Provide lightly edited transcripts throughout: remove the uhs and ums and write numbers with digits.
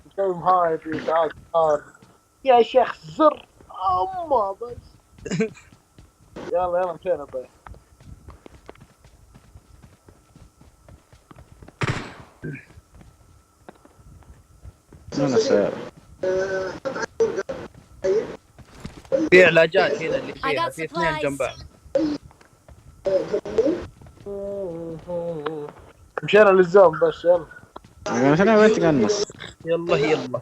مسوي مهايبي تعال تعال يا شيخ زر اما بس. يلا يلا مشينا بيه. من السيارة؟ في علاجات هنا اللي I فيها، got في اثنين جنب supplies. بعض. مشينا للزوم بس يلا. أنا وين تقنص؟ يلا يلا.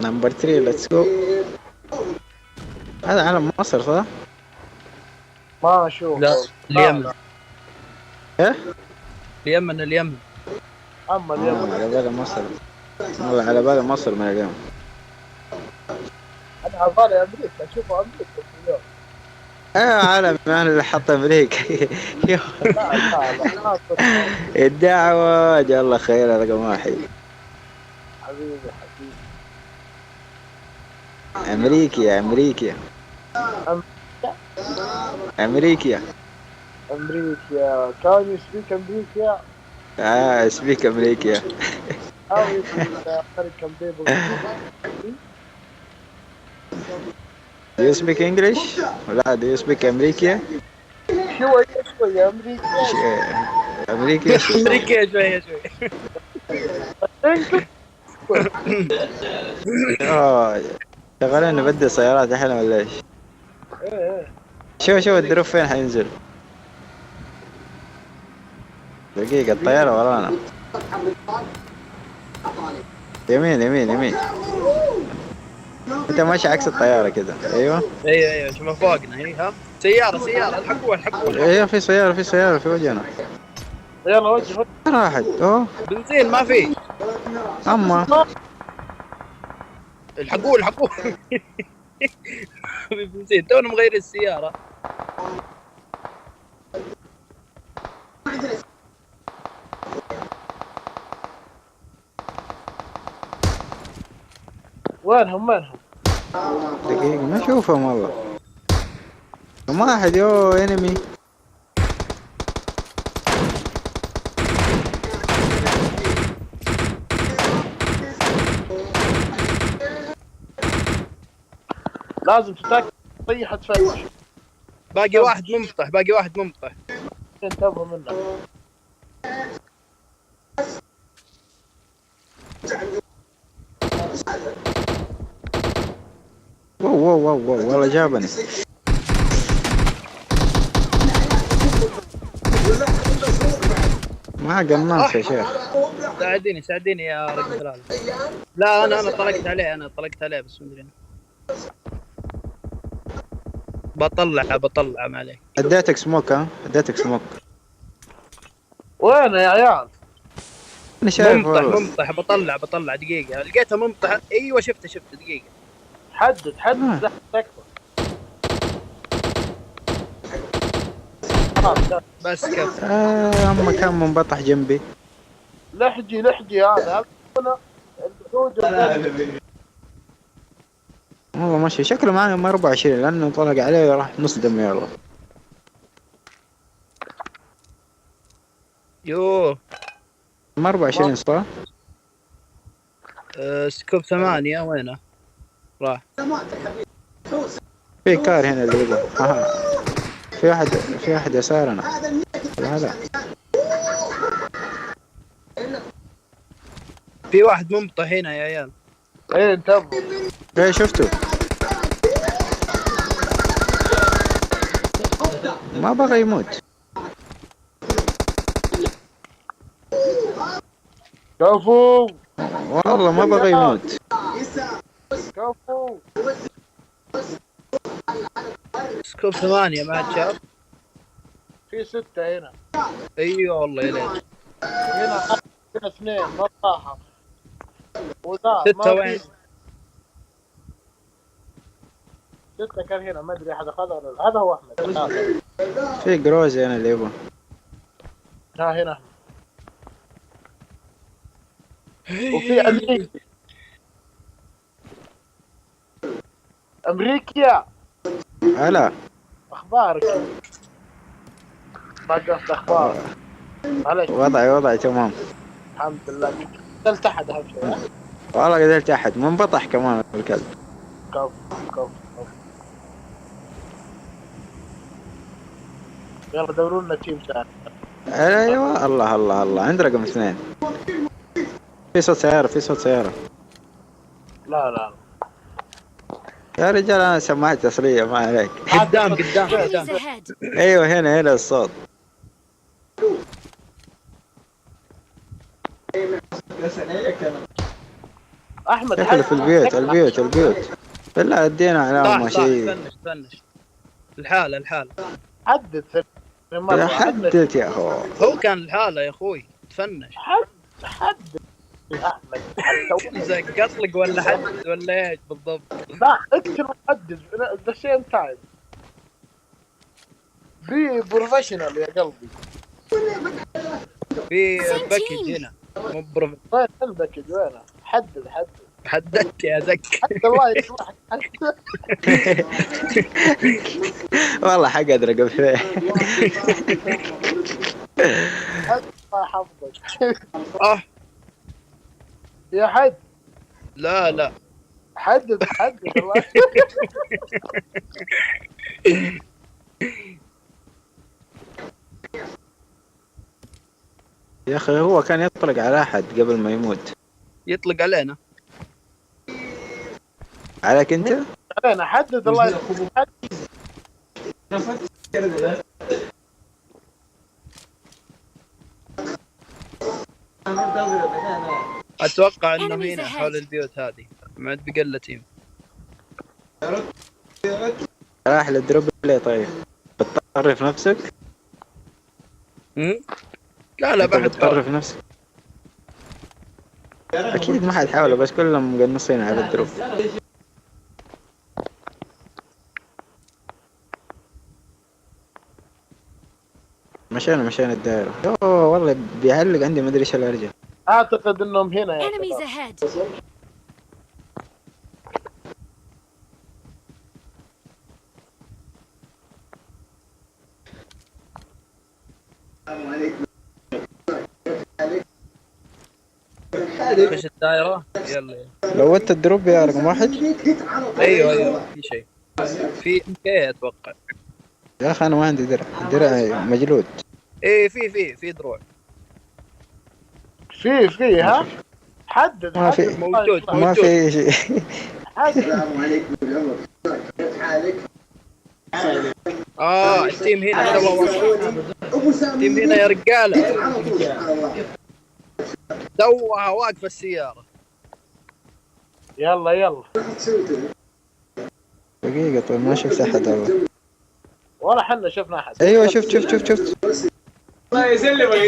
نمبر 3 ليتس جو. هذا علم مصر صح؟ ما اشوف. لا اليمن. ايه؟ اليمن اليمن. اما اليمن على بالي مصر. والله على بالي مصر من اليوم. انا على بالي امريكا اشوف امريكا اليوم. عالم انا اللي حط امريكا. لا لا لا ما كنت. الدعوة يلا خير رقم واحد. حبيبي حبيبي. امريكا امريكا امريكا امريكا. امريكا كان يو سبيك امريكا سبيك امريكا. او امريكان بيبل. Do you speak English؟ لا do you speak امريكا؟ شوية شوية امريكا. امريكا شو؟ امريكا شويه شويه. شغالين نبدل سيارات احنا ولا ايش؟ ايه شوف الدروب فين حينزل. دقيقة الطيارة ورانا. يمين يمين يمين. انت ماشي عكس الطيارة كده. ايوه ايوه ايوه شوفها فوقنا. هي ها سياره سياره، الحقوها الحقوها الحقوها. ايوه في سيارة في وجهنا. يلا وجه وين راحت؟ اوه بنزين ما في. اما الحقوه الحقوه. بنزين تونا مغير السياره. وينهم وينهم؟ دقيقة ما اشوفهم والله. كم واحد يو انمي. لازم تتأكد طيحة تفتش. باقي واحد ممطح، باقي واحد ممطح. انتبهوا منه. واو والله جابني. ما قناص يا شيخ. ساعديني ساعديني يا رقم ثلاثة. لا انا طلقت عليه، انا طلقت عليه بس مدري. بطلع ما عليك. اديتك سموك ها اديتك سموك. وين يا عيال؟ انا شايف ممطح والله. ممطح. بطلع دقيقة، لقيتها ممطح. ايوه شفته دقيقة. حدد زحمة تكفى. بس كف. اما كان منبطح جنبي. لحجي هذا هنا الحدود. والله ماشي شكله معي 24 لانه طلق عليه راح نص دم يلا. يوه 24 صح؟ سكوب 8 وينه؟ راح. في كار هنا اللي يبغى. في واحد يسارنا. هذا في واحد ممطح هنا يا عيال. ايه انتبهوا. ايه شفته. ما بغى يموت. كفو والله ما بغى يموت. كفو. سكوب 8 ما عاد شاف. في 6 هنا. ايوه والله يا ليت. هنا 2 ما طاحوا. وذا 6 ما وين؟ في 6 كان هنا ما ادري احد اخذها ولا لا. هذا هو احمد. في جروزي هنا اللي يبغى. ها هنا. وفي امريكا. هلا اخبارك؟ ما قصد اخبار. معلش. وضعي تمام. الحمد لله. قتلت احد اهم شيء. والله قدرت احد منبطح كمان الكلب. كف كف كف. يلا دوروا لنا تيم ثاني. ايوه الله عند رقم 2. في صوت سيارة. لا يا رجال انا سماعتي اصلية ما عليك. قدام. Enemies ahead! ايوه هنا الصوت. احمد شكله في البيوت بالله ادينا علامة شيء. فنش الحالة حدد ثاني مرة. حددت يا اخو. هو كان الحالة يا اخوي تفنش. حدد يا احمد. قطلق ولا حد ولا ايش بالضبط؟ لا اكتب وحدد ذا سيم تايم. بي بروفيشنال يا قلبي. في باكج هنا مو بروف. وين الباكج وينه؟ حدد حددت يا زك. حتى الله يصلحك. والله حق ادري قبل. الله يحفظك. يا حد. لا حدد الله. يا اخي هو كان يطلق على احد قبل ما يموت. يطلق علينا. عليك انت؟ علينا. حدد الله يحفظك. اتوقع انه Enemies هنا ahead. حول البيوت هذه ما عاد بقى الا تيم. راح للدروب ليه طيب؟ بتطرف نفسك؟ لا انت بعد بتطرف نفسك؟ اكيد ما حد حاوله بس كلهم مقنصين على الدروب. مشينا الدائرة. اوه والله بيعلق عندي ما ادري ايش الارجل. اعتقد انهم هنا يا Enemies شباب. ahead! ايش الدائرة؟ يلا لو انت الدروب يا رقم 1. ايوه في شيء. في كي اتوقع. يا اخي انا ما عندي درع مجلود. ايه في دروع. في ها. حدد ما في. موجود. ما في شيء. حدد. التيم هنا التيم هنا يا رجاله توها واقفه السياره. يلا دقيقة طيب ما شفت احد والله. ولا حنا شفنا احد. ايوه شفت.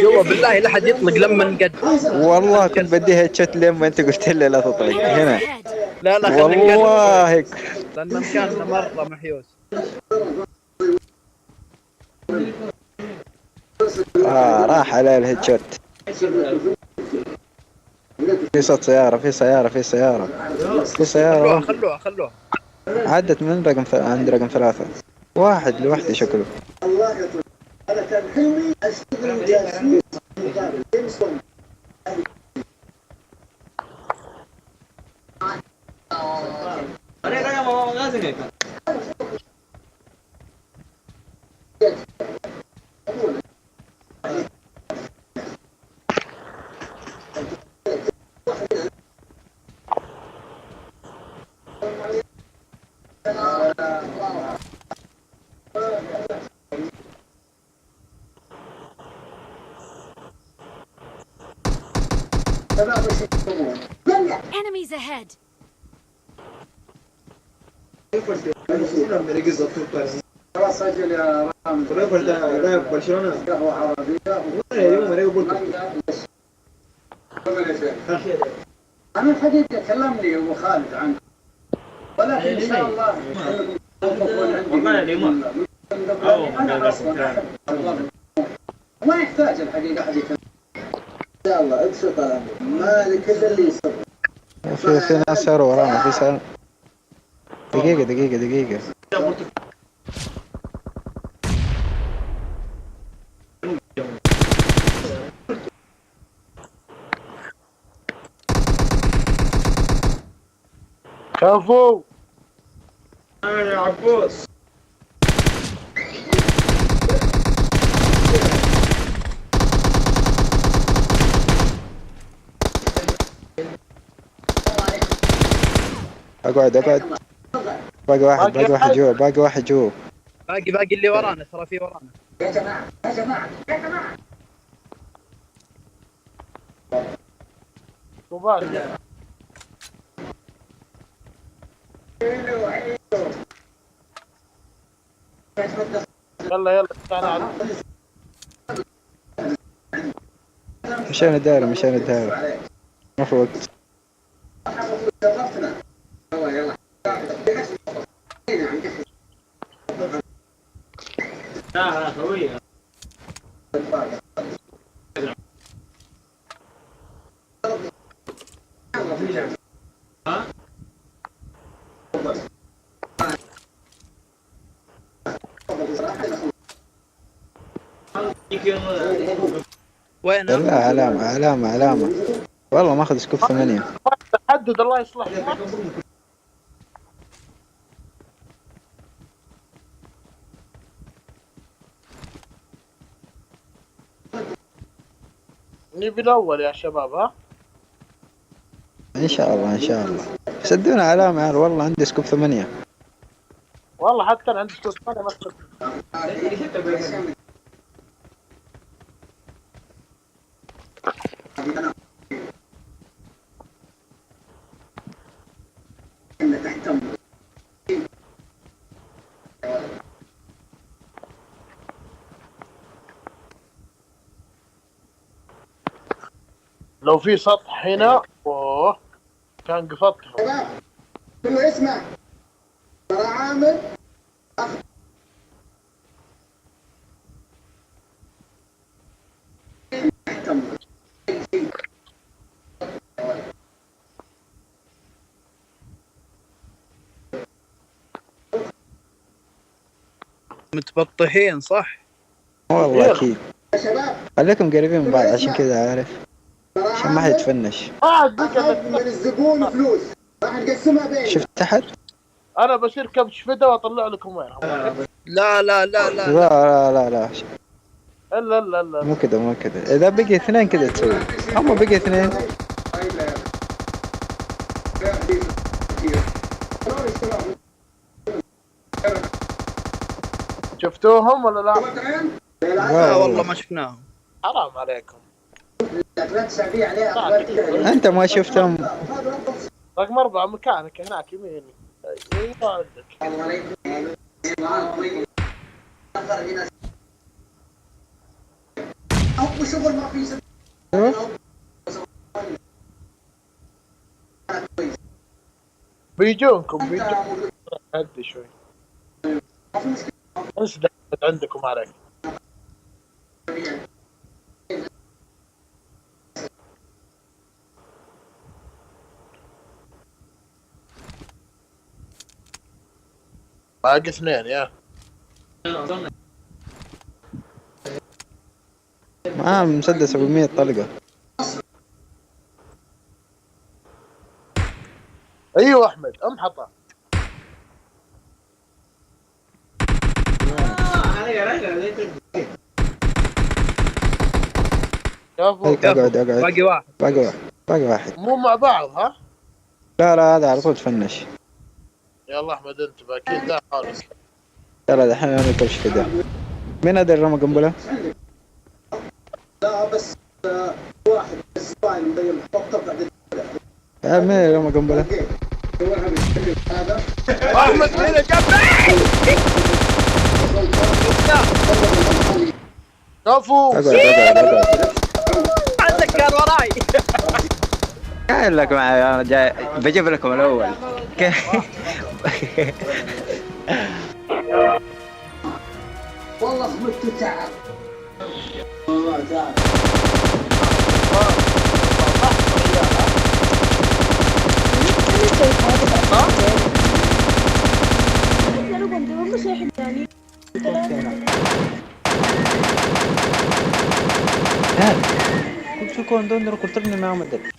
جوا بالله لا حد يطلق لما نقد. والله كنت بديها تشت لما انت قلت لي لا تطلق هنا. Enemies ahead! لا خلينا والله لان مكاننا مره محيوس. راح على الهيد شوت. في صوت سيارة. خلوها عدت من عند رقم 3. واحد لوحده شكله. أنا كان حلمي أشتغل جاسوس مقابل جيمس بوند. Enemies ahead! خلاص أجل يا رامي. برشلونة قهوة عربية. أنا الحقيقة كلمني أبو خالد عنك. ولكن إن شاء الله أنا أصلا ما يحتاج الحقيقة أحد يكلم. إن شاء الله ابسط ما لك إلا اللي يصير. في ناس صاروا ورانا في سار. دقيقة كفو. يا عبوس. اقعد باقي واحد جوا باقي اللي ورانا، ترى في ورانا. يا جماعة مباشر. يلا تعال. مشان الدائرة ما في وقت. وين؟ لا علامة والله ماخذ سكوب 8. حدد الله يصلحك. نبي الأول يا شباب. ها ان شاء الله سدونا علامة يا والله عندي سكوب 8. والله حتى أنا عندي سكوب 8 ما أخذ. لو في سطح هنا كان قفطته. كله اسمع ترى عامل متبطحين صح؟ والله اكيد. يا شباب خليكم قريبين من بعض عشان كذا عارف، عشان ما حد يتفنش. من الزبون فلوس راح نقسمها بيننا. شفت تحت؟ انا بصير كبش فدا واطلع لكم وينهم. لا الا مو كذا اذا بقي 2 كذا تسوي. هم بقي 2. شفتوهم ولا لا؟ لا والله ما شفناهم. حرام عليكم. انت ما شفتهم. رقم 4 مكانك هناك يميني. ايوه عندك. شغل ما في بيجونكم هدي شوي. انسى عندكم عليك. باقي 2 يا مسدس 700 طلقة. ايوه احمد امحطه. اقعد باقي واحد. مو مع بعض ها؟ لا هذا على طول تفنش. يلا احمد انت اكيد لا خالص. لا دحين انا كبش كذا. مين هذا اللي رمى قنبلة؟ لا بس واحد بس مبين طب بعدين. مين اللي رمى قنبلة؟ احمد هنا جنبي. كفو. اقعد عندك كان وراي. قايل لك معي انا جاي بجيب لكم الاول. والله خمدت تعب. والله تعب. كنت شو كون دون كنت تبني معهم الدل.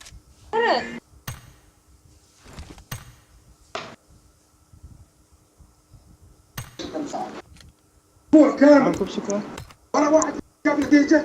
فور كامل معكم سكون ورا واحد جاب نتيجه